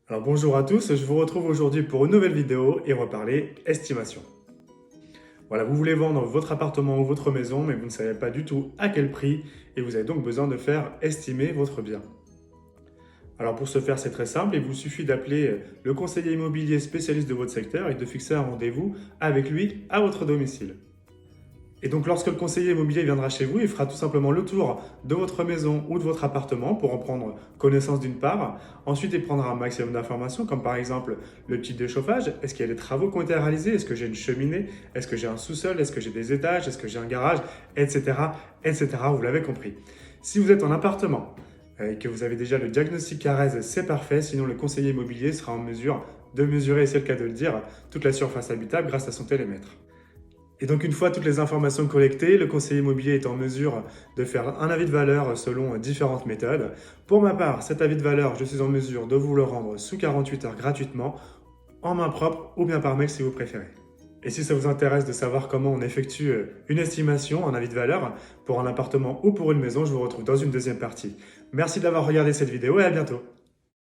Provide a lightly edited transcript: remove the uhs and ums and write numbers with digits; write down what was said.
Alors bonjour à tous, je vous retrouve aujourd'hui pour une nouvelle vidéo et on va parler estimation. Voilà, vous voulez vendre votre appartement ou votre maison mais vous ne savez pas du tout à quel prix et vous avez donc besoin de faire estimer votre bien. Alors pour ce faire c'est très simple, il vous suffit d'appeler le conseiller immobilier spécialiste de votre secteur et de fixer un rendez-vous avec lui à votre domicile. Et donc lorsque le conseiller immobilier viendra chez vous, il fera tout simplement le tour de votre maison ou de votre appartement pour en prendre connaissance d'une part. Ensuite, il prendra un maximum d'informations comme par exemple le type de chauffage, est-ce qu'il y a des travaux qui ont été réalisés, est-ce que j'ai une cheminée, est-ce que j'ai un sous-sol, est-ce que j'ai des étages, est-ce que j'ai un garage, etc. etc. Vous l'avez compris. Si vous êtes en appartement et que vous avez déjà le diagnostic CARES, c'est parfait, sinon le conseiller immobilier sera en mesure de mesurer, et c'est le cas de le dire, toute la surface habitable grâce à son télémètre. Et donc une fois toutes les informations collectées, le conseiller immobilier est en mesure de faire un avis de valeur selon différentes méthodes. Pour ma part, cet avis de valeur, je suis en mesure de vous le rendre sous 48 heures gratuitement, en main propre ou bien par mail si vous préférez. Et si ça vous intéresse de savoir comment on effectue une estimation, un avis de valeur, pour un appartement ou pour une maison, je vous retrouve dans une deuxième partie. Merci d'avoir regardé cette vidéo et à bientôt.